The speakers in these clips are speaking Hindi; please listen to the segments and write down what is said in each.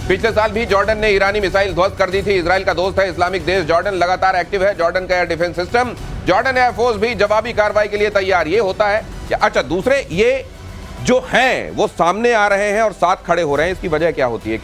पिछले साल भी जॉर्डन ने ईरानी मिसाइल ध्वस्त कर दी थी। इजराइल का दोस्त है इस्लामिक देश जॉर्डन लगातार एक्टिव है। जॉर्डन का air defence system, Jordan air force भी जवाबी कार्रवाई के लिए तैयार। ये होता है। अच्छा, दूसरे ये जो हैं वो सामने आ रहे हैं और साथ खड़े हो रहे हैं, इसकी वजह क्या होती है?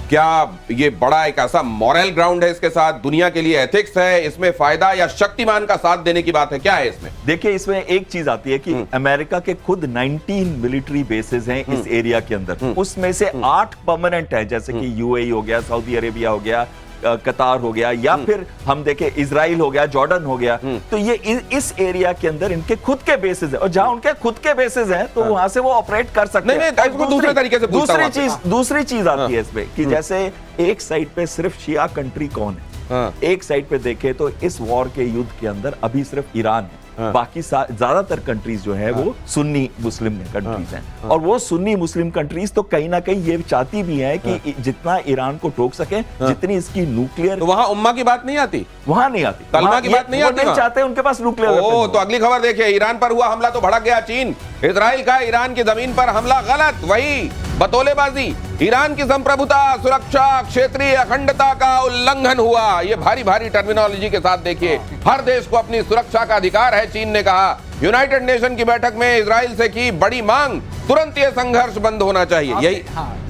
क्या ये बड़ा एक ऐसा मॉरल ग्राउंड है इसके साथ, दुनिया के लिए एथिक्स है, इसमें फायदा या शक्तिमान का साथ देने की बात है? क्या है इसमें? देखिए, इसमें एक चीज आती है कि अमेरिका के खुद 19 मिलिट्री बेसेस हैं इस एरिया के अंदर। उसमें से 8 परमानेंट है, जैसे कि यूएई हो गया, सऊदी अरेबिया हो गया, कतार हो गया, या फिर हम देखें इजराइल हो गया, जॉर्डन हो गया। तो ये इस एरिया के अंदर इनके खुद के बेसेस हैं, और जहां उनके खुद के बेसेस हैं तो वहां से वो ऑपरेट कर सकते हैं। नहीं, दूसरे तरीके से दूसरी चीज आती है इसमें कि जैसे एक साइड पे सिर्फ शिया कंट्री कौन है, एक साइड पे देखे तो इस वॉर के युद्ध के अंदर अभी सिर्फ ईरान है। बाकी ज्यादातर कंट्रीज जो है वो सुन्नी मुस्लिम कंट्रीज हैं। और वो सुन्नी मुस्लिम कंट्रीज तो कहीं ना कहीं ये चाहती भी है कि जितना ईरान को टोक सके, जितनी इसकी न्यूक्लियर, तो वहां उम्मा की बात नहीं आती, वहां नहीं आती, कलमा की बात नहीं आती, नहीं चाहते उनके पास न्यूक्लियर। तो अगली खबर देखिए, ईरान पर हुआ हमला तो भड़क गया चीन। इजराइल का ईरान की जमीन पर हमला गलत, वही बतौलेबाजी। ईरान की संप्रभुता, सुरक्षा, क्षेत्रीय अखंडता का उल्लंघन हुआ। ये भारी भारी टर्मिनोलॉजी के साथ देखिए। हर देश को अपनी सुरक्षा का अधिकार है, चीन ने कहा। यूनाइटेड नेशन की बैठक में इजराइल से की बड़ी मांग, तुरंत ये संघर्ष बंद होना चाहिए।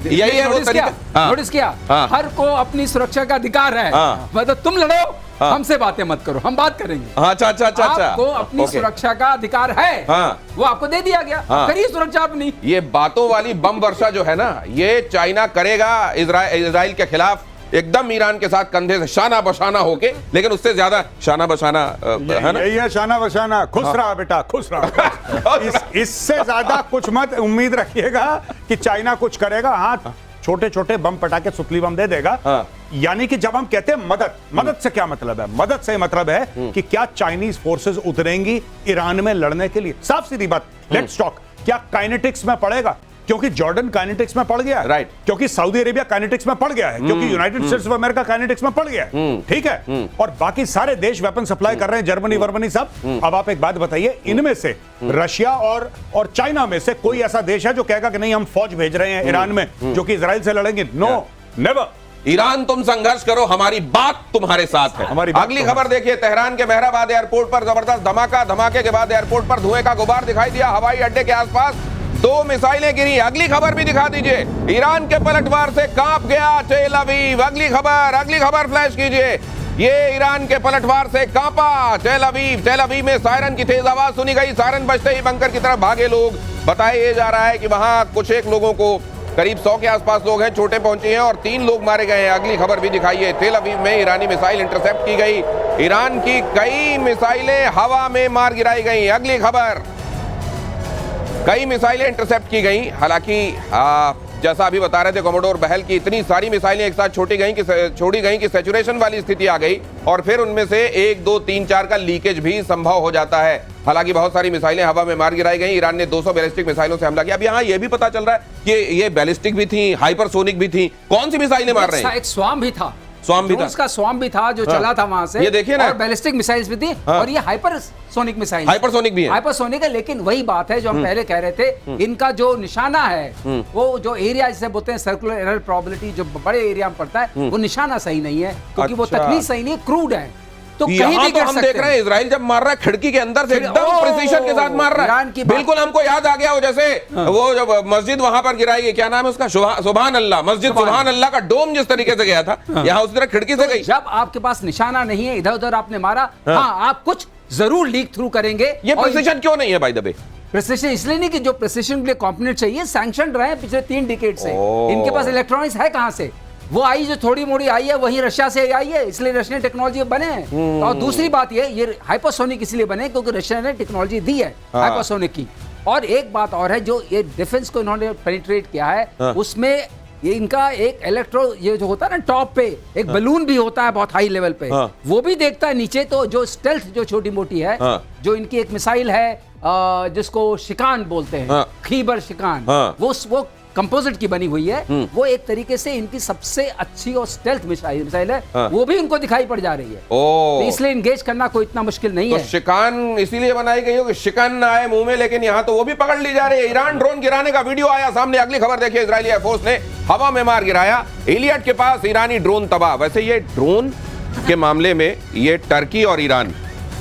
यही है वो तरीका। नोटिस किया, हर को अपनी सुरक्षा का अधिकार है। मतलब तुम लड़ो, हमसे बातें मत करो, हम बात करेंगे। अच्छा, आपको अपनी सुरक्षा का अधिकार है, वो आपको दे दिया गया, करिए सुरक्षा अपनी। ये बातों वाली बम वर्षा जो है ना, ये चाइना करेगा इजराइल के खिलाफ, एकदम ईरान के साथ कंधे से शाना बशाना होके, लेकिन उससे ज्यादा शाना बशाना है ना, यही है शाना बशाना। खुश रहा बेटा, खुश रहा। इससे ज्यादा कुछ मत उम्मीद रखिएगा कि चाइना कुछ करेगा। हाँ, छोटे छोटे बम पटाके, सुतली बम दे देगा। यानी कि जब हम कहते हैं मदद से क्या मतलब है? मदद से मतलब है कि क्या चाइनीज फोर्सेस उतरेंगी ईरान में लड़ने के लिए? साफ सीधी बात, लेट्स टॉक। क्या काइनेटिक्स में पड़ेगा? क्योंकि जॉर्डन काइनेटिक्स में पड़ गया है, राइट। क्योंकि सऊदी अरेबिया काइनेटिक्स में पड़ गया है, क्योंकि United states of America kinetics में पड़ गया है, ठीक है। और बाकी सारे देश वेपन सप्लाई कर रहे हैं, जर्मनी वर्मनी सब। अब आप एक बात बताइए, इनमें से रशिया और चाइना में से कोई ऐसा देश है जो कहेगा कि नहीं हम फौज भेज रहे हैं ईरान में जो कि इजराइल से लड़ेंगे? No, never. ईरान तुम संघर्ष करो, हमारी बात तुम्हारे साथ है। अगली खबर देखिए, तेहरान के मेहराबाद एयरपोर्ट पर जबरदस्त धमाका। धमाके के बाद एयरपोर्ट पर धुएं का गुबार दिखाई दिया। हवाई अड्डे के आसपास 2 मिसाइलें गिरी। अगली खबर भी दिखा दीजिए, ईरान के पलटवार से कांप गया तेल अवीव। अगली खबर फ्लैश कीजिए। ये ईरान के पलटवार से कांपा तेल अवीव। तेल अवीव में सायरन की तेज आवाज सुनी गई। सायरन बजते ही बंकर की तरफ भागे लोग। बताया जा रहा है कि वहां कुछ एक लोगों को, करीब 100 के आसपास लोग हैं, चोटें पहुंची हैं और 3 लोग मारे गए हैं। अगली खबर भी दिखाइए, तेल अवीव में ईरानी मिसाइल इंटरसेप्ट की गई। ईरान की कई मिसाइलें हवा में मार गिराई गई। अगली खबर, कई मिसाइलें इंटरसेप्ट की गई। हालांकि जैसा अभी बता रहे थे कमोडोर बहल की, इतनी सारी मिसाइलें एक साथ छोड़ी गई कि सैचुरेशन वाली स्थिति आ गई और फिर उनमें से 1, 2, 3, 4 का लीकेज भी संभव हो जाता है। हालांकि बहुत सारी मिसाइलें हवा में मार गिराई गई। ईरान ने 200 बैलिस्टिक मिसाइलों से हमला किया। अब यहाँ ये भी पता चल रहा है कि ये बैलिस्टिक भी थी, हाइपरसोनिक भी थी। कौन सी मिसाइलें मार रहे हैं? एक स्वाम भी था, उसका स्वाम भी था जो चला था वहां से। ये देखिए ना, और बैलिस्टिक मिसाइल्स भी थी। और ये हाइपरसोनिक मिसाइल, हाइपरसोनिक भी है। हाइपरसोनिक है, लेकिन वही बात है जो हम पहले कह रहे थे, इनका जो निशाना है, वो जो एरिया जिसे बोलते हैं सर्कुलर एरर प्रोबेबिलिटी, जो बड़े एरिया में पड़ता है, वो निशाना सही नहीं है, क्योंकि वो तकनीक सही नहीं है, क्रूड है। तो कहीं भी तो हम देख रहे हैं इजराइल जब मार रहा है खिड़की के अंदर से एकदम प्रिसीशन के साथ मार रहा है। बिल्कुल हमको याद आ गया वो, जैसे वो जब मस्जिद वहां पर गिराई गई, क्या नाम है उसका, सुभान अल्लाह, मस्जिद सुभान अल्लाह का डोम जिस तरीके से गया था, यहाँ उस तरह खिड़की से गई। जब आपके पास निशाना नहीं है, इधर उधर आपने मारा, हाँ आप कुछ जरूर लीक थ्रू करेंगे। ये प्रिसीशन क्यों नहीं है बाय द वे? प्रिसीशन इसलिए नहीं कि जो प्रिसीशन के लिए कंपोनेंट चाहिए सैंक्शन रहे हैं पिछले 3 डिकेड से। इनके पास इलेक्ट्रॉनिक्स है कहां से? वो आई जो थोड़ी मोड़ी आई है, वही रशिया से आई है, इसलिए रशियन टेक्नोलॉजी बने हैं। और दूसरी बात ये हाइपरसोनिक इसलिए बने क्योंकि रशिया ने टेक्नोलॉजी दी है हाइपरसोनिक की। और एक बात और है, जो ये डिफेंस को इन्होंने पेनिट्रेट किया है, उसमें ये इनका एक ये जो होता है ना, टॉप पे एक बलून भी होता है बहुत हाई लेवल पे, वो भी देखता है नीचे। तो जो स्टेल्थ जो छोटी मोटी है, जो इनकी एक मिसाइल है जिसको शिकान बोलते हैं, खीबर शिकान, वो कंपोजिट की बनी हुई है, वो एक तरीके से इनकी सबसे अच्छी और स्टेल्थ मिसाइल है, हाँ। वो भी इनको दिखाई पड़ जा रही है। ओ, तो इसलिए इंगेज करना कोई इतना मुश्किल नहीं तो है। शिकान इसीलिए बनाई गई हो कि शिकन ना आए मुंह में, लेकिन यहाँ तो वो भी पकड़ ली जा रही है। ईरान ड्रोन गिराने का वीडियो आया सामने, अगली खबर देखिए, इजरायली एयरफोर्स ने हवा में मार गिराया इलियट के पास ईरानी ड्रोन तबाह। वैसे ये ड्रोन के मामले में ये टर्की और ईरान,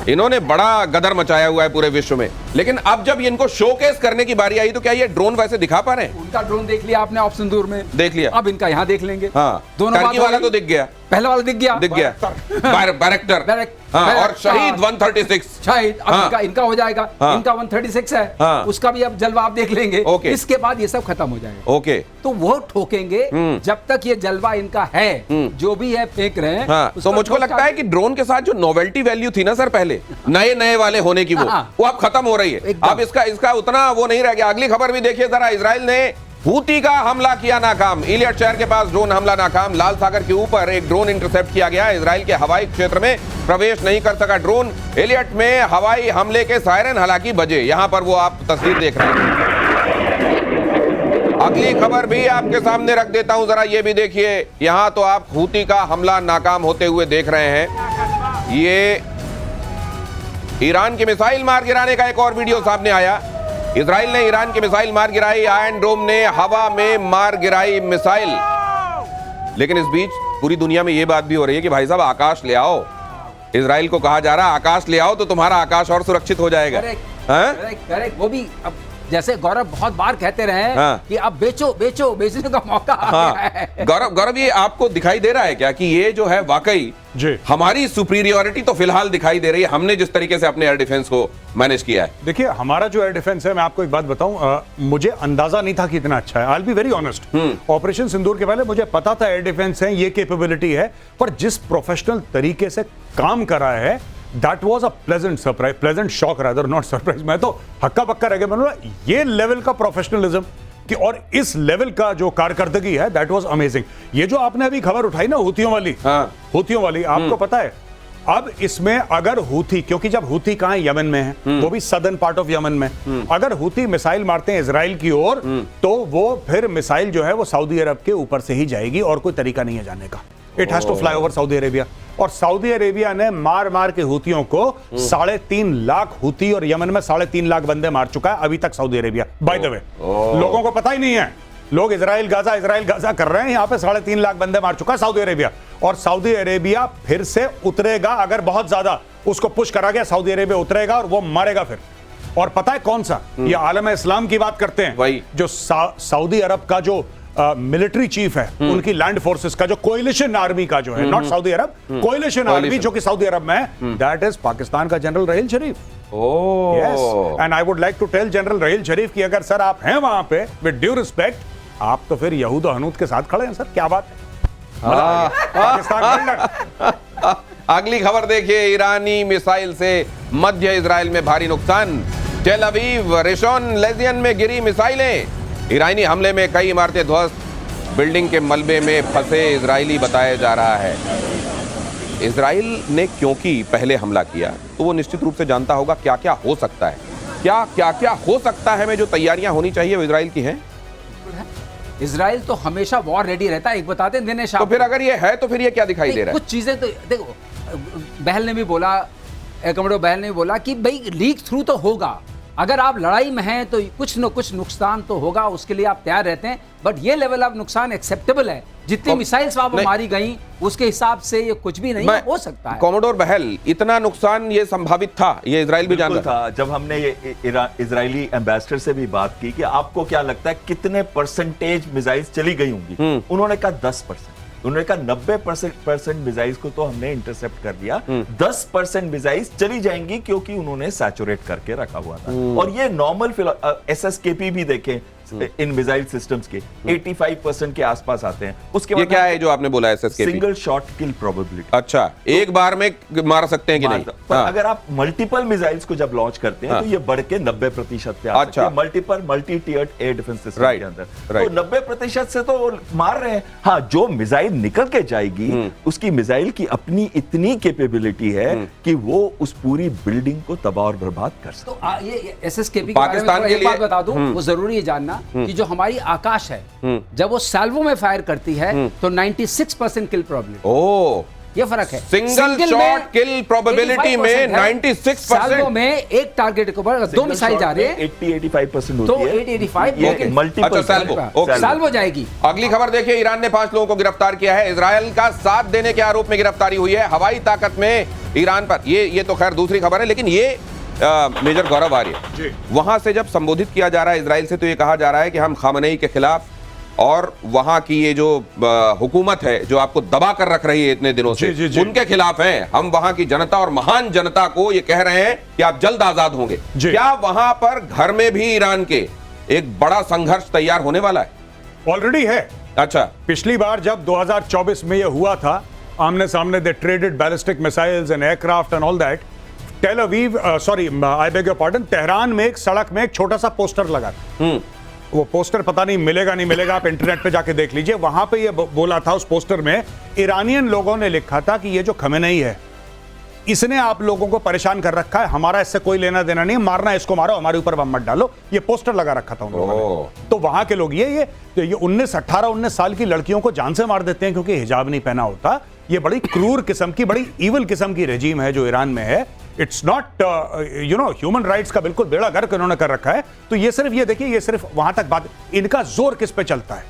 इन्होंने बड़ा गदर मचाया हुआ है पूरे विश्व में, लेकिन अब जब इनको शोकेस करने की बारी आई तो क्या ये ड्रोन वैसे दिखा पा रहे हैं? उनका ड्रोन देख लिया आपने ऑप्शन दूर में, देख लिया। अब इनका यहाँ देख लेंगे। हाँ, दोनों टर्की वाला तो दिख गया, पहला वाला दिख गया, बैरक्टर, हाँ, और शहीद 136 शायद अब हाँ। इनका हो जाएगा। हाँ। इनका 136 है, हाँ। उसका भी अब जलवा आप देख लेंगे। ओके। इसके बाद ये सब खत्म हो जाएगा। ओके, तो वो ठोकेंगे जब तक ये जलवा इनका है, जो भी है फेंक रहे हैं। हाँ, तो मुझको लगता है कि ड्रोन के साथ जो नोवेल्टी वैल्यू थी ना सर पहले, नए वाले होने की, हाँ। वो अब खत्म हो रही है। एकदम। अब इसका उतना वो नहीं रह गया। अगली खबर भी देखिए जरा, इजराइल ने हूती का हमला किया नाकाम। इलियट शहर के पास ड्रोन हमला नाकाम। लाल सागर के ऊपर एक ड्रोन इंटरसेप्ट किया गया। इजराइल के हवाई क्षेत्र में प्रवेश नहीं कर सका ड्रोन। इलियट में हवाई हमले के सायरन हालांकि बजे। यहां पर वो आप तस्वीर देख रहे हैं। अगली खबर भी आपके सामने रख देता हूं, जरा ये भी देखिए। यहां तो आप हूती का हमला नाकाम होते हुए देख रहे हैं। ये ईरान की मिसाइल मार गिराने का एक और वीडियो सामने आया। इजराइल ने ईरान की मिसाइल मार गिराई, आयरन डोम ने हवा में मार गिराई मिसाइल। लेकिन इस बीच पूरी दुनिया में यह बात भी हो रही है कि भाई साहब आकाश ले आओ। इजराइल को कहा जा रहा है आकाश ले आओ तो तुम्हारा आकाश और सुरक्षित हो जाएगा। करेक्ट। वो भी अब जैसे गौरव बहुत बार कहते रहे हाँ। कि अब बेचने का मौका आ गया है। गौरव ये आपको दिखाई दे रहा है क्या कि ये जो है वाकई जी हमारी सुपीरियरिटी तो फिलहाल दिखाई दे रही है, हमने जिस तरीके से अपने एयर डिफेंस को मैनेज किया है? देखिए, हमारा जो एयर डिफेंस है, मैं आपको एक बात बताऊं, मुझे अंदाजा नहीं था कि इतना अच्छा है। I will be very honest, operation Sindoor के पहले मुझे पता था एयर डिफेंस है, ये कैपेबिलिटी है, पर जिस प्रोफेशनल तरीके से काम कर रहा है, that was a pleasant surprise, pleasant shock rather, not surprise. मैं तो हक्का बक्का रह गया, मैंने बोला ये लेवल का प्रोफेशनलिज्म कि और इस लेवल का जो कारकर्दगी है, दैट वाज अमेजिंग। ये जो आपने अभी खबर उठाई ना हूथियों वाली, हाँ। हूथियों वाली, आपको पता है अब इसमें अगर हूथी, क्योंकि जब हूथी कहां है, यमन में है, वो भी सदर्न पार्ट ऑफ यमन में, अगर हूथी मिसाइल मारते हैं इजराइल की ओर, तो वो फिर मिसाइल जो है वो सऊदी अरब के ऊपर से ही जाएगी और कोई तरीका नहीं है जाने का। It has to fly over Saudi Arabia. और सऊदी अरेबिया ने मार के हूथियों को 3.5 लाख हूथी, और यमन में 3.5 लाख बंदे मार चुका है अभी तक Saudi Arabia. By the way, लोगों को पता ही नहीं है, लोग इजराइल गाजा कर रहे हैं, यहां पे 3.5 लाख बंदे मार चुका है सऊदी अरेबिया। और सऊदी अरेबिया फिर से उतरेगा, अगर बहुत ज्यादा उसको पुश करा गया, सऊदी अरेबिया उतरेगा और वो मारेगा फिर। और पता है कौन सा? ये आलम इस्लाम की बात करते हैं, वही जो सऊदी अरब का जो मिलिट्री चीफ है, उनकी लैंड फोर्सेस का जो कोएलिशन आर्मी का जो है, not Saudi Arab, coalition army जो कि सऊदी अरब में है, दैट इज पाकिस्तान का general Raheel Sharif. Yes, and I would like to tell general Raheel Sharif कि अगर सर आप हैं वहां पे, विद ड्यू रिस्पेक्ट, आप तो फिर यहूद और हनूद के साथ खड़े हैं सर। क्या बात है, पाकिस्तान। अगली खबर देखिए, ईरानी मिसाइल से मध्य इजराइल में भारी नुकसान। टेल अवीव रिशोन लेजियन में गिरी मिसाइलें। ईरानी हमले में कई इमारतें ध्वस्त, बिल्डिंग के मलबे में फंसे इजरायली बताया जा रहा है। इजराइल ने क्योंकि पहले हमला किया तो वो निश्चित रूप से जानता होगा क्या क्या हो सकता है, क्या हो सकता है में जो तैयारियां होनी चाहिए वो इजराइल की हैं। इजराइल तो हमेशा वॉर रेडी रहता है। एक बताते हैं दिनेश, तो फिर अगर ये है तो फिर ये क्या दिखाई दे रहा है? कुछ चीजें तो देखो, बहल ने भी बोला, कमरो बहल ने भी बोला कि भाई लीक थ्रू तो होगा, अगर आप लड़ाई में हैं तो कुछ न कुछ नुकसान तो होगा, उसके लिए आप तैयार रहते हैं, बट ये लेवल ऑफ नुकसान एक्सेप्टेबल है। जितनी मिसाइल्स वहां पर मारी गई उसके हिसाब से ये कुछ भी नहीं हो सकता है। कॉमोडोर बहल, इतना नुकसान ये संभावित था, ये इजराइल भी जानता था। जब हमने ये इजरायली एम्बेसडर से भी बात की कि आपको क्या लगता है कितने परसेंटेज मिसाइल्स चली गई होंगी, उन्होंने कहा 10%। उन्होंने कहा 90% मिसाइल्स को तो हमने इंटरसेप्ट कर दिया, 10% मिसाइल्स चली जाएंगी क्योंकि उन्होंने सैचुरेट करके रखा हुआ था। और ये नॉर्मल SSKP भी देखें इन मिसाइल सिस्टम्स के 85% के आसपास आते हैं। उसके बाद ये क्या है जो आपने बोला SSKP? सिंगल शॉट किल प्रोबेबिलिटी। अच्छा, एक बार में मार सकते हैं कि नहीं? पर अगर आप मल्टीपल मिसाइल्स को जब लॉन्च करते हैं तो ये बढ़ के 90% पे आ सकते हैं। मल्टी टियर्ड एयर डिफेंस सिस्टम के अंदर तो 90% से तो मार रहे हैं। हाँ, जो मिसाइल निकल के जाएगी उसकी मिसाइल की अपनी इतनी कैपेबिलिटी है कि वो उस पूरी बिल्डिंग को तबाह और बर्बाद कर सकती है। तो ये SSKP के बारे में एक बात बता दूं, वो जरूरी है जानना ना कि जो हमारी आकाश है जब वो सैल्वो में फायर करती है तो 96% किल प्रोबेबिलिटी, ओ ये फर्क है। सिंगल शॉट किल प्रोबेबिलिटी में 96%, सैल्वो में एक टारगेट के ऊपर 2 मिसाइल जा रहे हैं 80-85% तो होती है 80-85 ये लेकिन मल्टीपल अच्छा, सैल्वो। सैल्वो जाएगी। अगली खबर देखिए, ईरान ने 5 लोगों को गिरफ्तार किया है। इजरायल का साथ देने के आरोप में गिरफ्तारी हुई है हवाई ताकत में ईरान पर। ये तो खैर दूसरी खबर है, लेकिन ये मेजर गौरव आर्य, वहां से जब संबोधित किया जा रहा है इजराइल से, तो ये कहा जा रहा है कि हम खामनेई के खिलाफ और वहां की ये जो हुकूमत है जो आपको दबा कर रख रही है इतने दिनों से, उनके खिलाफ हैं। हम वहां की जनता और महान जनता को ये कह रहे हैं कि आप जल्द आजाद होंगे। क्या वहां पर घर में भी ईरान के एक बड़ा संघर्ष तैयार होने वाला है? ऑलरेडी है। अच्छा, पिछली बार जब 2024 में ये हुआ था, आमने सामने they traded ballistic missiles and aircraft and all that. Tel Aviv, sorry I beg your pardon, Tehran में एक सड़क में एक छोटा सा पोस्टर लगा था। वो पोस्टर पता नहीं मिलेगा नहीं मिलेगा, आप इंटरनेट पे जाके देख लीजिए। वहां पे ये बोला था उस पोस्टर में, ईरानियन लोगों ने लिखा था कि ये जो खमेनेई है इसने आप लोगों को परेशान कर रखा है, हमारा इससे कोई लेना देना नहीं, मारना इसको मारो, हमारे ऊपर बम मत डालो। ये पोस्टर लगा रखा था उन लोगों ने। तो वहां के लोग ये 18-19 साल की लड़कियों को जान से मार देते हैं क्योंकि हिजाब नहीं पहना होता। ये बड़ी क्रूर किस्म की, बड़ी इवल किस्म की रेजीम है जो ईरान में है। इट्स नॉट ह्यूमन राइट्स का बिल्कुल बेड़ा गर्क इन्होंने कर रखा है। तो ये सिर्फ ये देखिए, ये सिर्फ वहां तक बात, इनका जोर किस पे चलता है?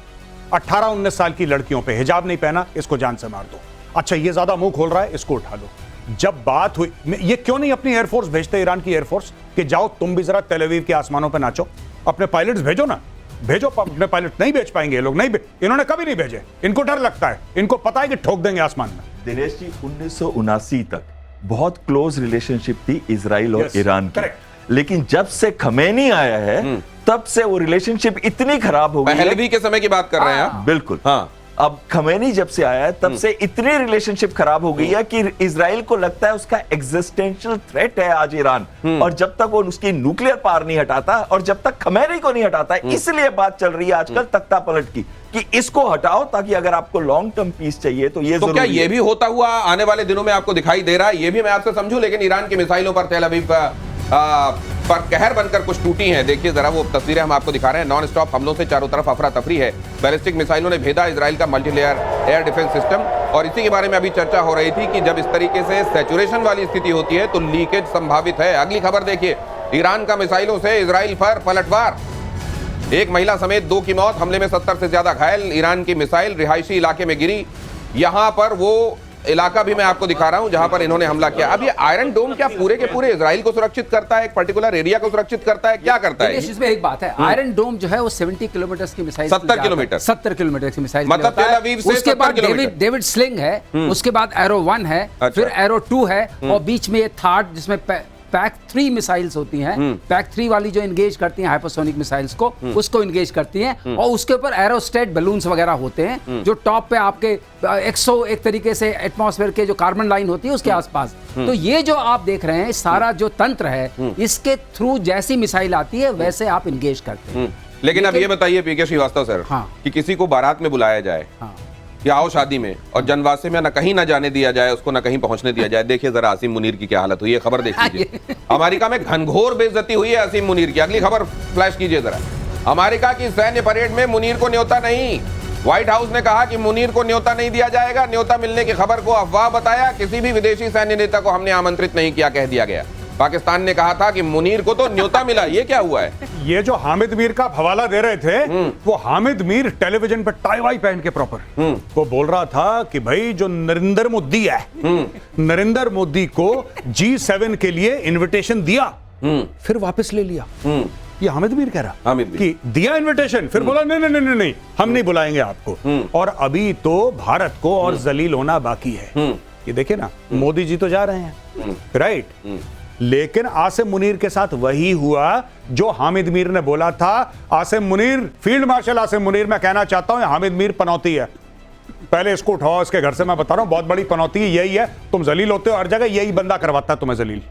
18-19 साल की लड़कियों पे, हिजाब नहीं पहना इसको जान से मार दो। अच्छा, ये ज्यादा मुंह खोल रहा है इसको उठा लो। जब बात हुई, ये क्यों नहीं अपनी एयरफोर्स भेजते ईरान की एयरफोर्स कि जाओ तुम भी जरा तेल अवीव के आसमानों पे नाचो, अपने पायलट्स भेजो ना, भेजो। अपने पायलट नहीं भेज पाएंगे ये लोग, नहीं इन्होंने कभी नहीं भेजे, इनको डर लगता है, इनको पता है कि ठोक देंगे आसमान में। दिनेश जी, 1979 तक बहुत क्लोज रिलेशनशिप थी इजराइल और ईरान की, लेकिन जब से खमेनी आया है तब से वो रिलेशनशिप इतनी खराब हो गई। पहलवी के समय की बात कर रहे हैं आप? बिल्कुल, हाँ। अब खमेनी जब से आया है तब से इतनी रिलेशनशिप खराब हो गई है कि इजराइल को लगता है उसका एग्जिस्टेंशियल थ्रेट है आज ईरान, और जब तक वो उसकी न्यूक्लियर पावर नहीं हटाता और जब तक खमेनी को नहीं हटाता, इसलिए बात चल रही है आजकल तख्ता पलट की कि इसको हटाओ ताकि अगर आपको लॉन्ग टर्म पीस चाहिए तो ये तो क्या ये भी होता हुआ आने वाले दिनों में आपको दिखाई दे रहा है? ये भी मैं आपसे समझूं, लेकिन ईरान की मिसाइलों पर तेल अवीव पर कहर बनकर कुछ टूटी हैं। देखिए जरा वो तस्वीरें हम आपको दिखा रहे हैं। नॉन स्टॉप हमलों से चारों तरफ अफरा तफरी है। बैलिस्टिक मिसाइलों ने भेदा इजराइल का मल्टीलेयर एयर डिफेंस सिस्टम, और इसी के बारे में अभी चर्चा हो रही थी कि जब इस तरीके से सैचुरेशन वाली स्थिति होती है तो लीकेज संभावित है। अगली खबर देखिए, ईरान का मिसाइलों से इजराइल पर पलटवार, एक महिला समेत 2 की मौत, हमले में 70 से ज्यादा घायल। ईरान की मिसाइल रिहायशी इलाके में गिरी। यहां पर वो इलाका भी मैं आपको दिखा रहा हूं जहां पर इन्होंने हमला किया। अब ये आयरन डोम क्या पूरे के पूरे इजराइल को सुरक्षित करता है, एक पर्टिकुलर एरिया को सुरक्षित करता है, क्या करता है? इसमें एक बात है, आयरन डोम जो है वो 70 किलोमीटर की मिसाइल, 70 किलोमीटर, 70 किलोमीटर की मिसाइल, मतलब तेल अवीव से उसके बाद डेविड स्लिंग है, उसके बाद एरो 1 है, फिर एरो 2 है, और बीच में ये थर्ड जिसमें पैक 3 मिसाइल्स होती हैं। पैक 3 वाली जो इंगेज करती हैं हाइपरसोनिक मिसाइल्स को, उसको इंगेज करती हैं, और उसके ऊपर एरोस्टेट बलून्स वगैरह होते हैं जो टॉप पे आपके 101 तरीके से एटमॉस्फेयर के जो कार्बन लाइन होती है उसके आसपास। तो ये जो आप देख रहे हैं सारा जो तंत्र है, इसके थ्रू जैसी मिसाइल आती है वैसे आप इंगेज करते हैं। लेकिन अब ये बताइए पीके श्रीवास्तव सर, कि किसी को बारात में बुलाया जाए या आओ शादी में, और जनवासे में न कहीं न जाने दिया जाए उसको, न कहीं पहुंचने दिया जाए। देखिए जरा आसिम मुनीर की क्या हालत हुई है, खबर देख लीजिए। अमेरिका में घनघोर बेइज्जती हुई है आसिम मुनीर की। अगली खबर फ्लैश कीजिए जरा। अमेरिका की सैन्य परेड में मुनीर को न्योता नहीं। व्हाइट हाउस ने कहा कि मुनीर को न्योता नहीं दिया जाएगा। न्योता मिलने की खबर को अफवाह बताया। किसी भी विदेशी सैन्य नेता को हमने आमंत्रित नहीं किया, कह दिया गया। पाकिस्तान ने कहा था कि मुनीर को तो न्योता मिला। ये क्या हुआ है? ये जो हामिद मीर का हवाला दे रहे थे, वो हामिद मीर टेलीविजन पर टाई वाई पहन के प्रॉपर वो बोल रहा था कि भाई जो नरेंद्र मोदी है, नरेंद्र मोदी को G7 के लिए इनविटेशन दिया, फिर वापस ले लिया। ये हामिद मीर कह रहा कि दिया इनविटेशन, फिर बोला नहीं नहीं नहीं नहीं, हम नहीं बुलाएंगे आपको, और अभी तो भारत को और जलील होना बाकी है। ये देखिए ना, मोदी जी तो जा रहे हैं, राइट, लेकिन आसिम मुनीर के साथ वही हुआ जो हामिद मीर ने बोला था। आसिम मुनीर, फील्ड मार्शल आसिम मुनीर, मैं कहना चाहता हूं हामिद मीर पनौती है। पहले इसको उठाओ इसके घर से, मैं बता रहा हूं बहुत बड़ी पनौती यही है। तुम जलील होते हो हर जगह, यही बंदा करवाता है तुम्हें जलील।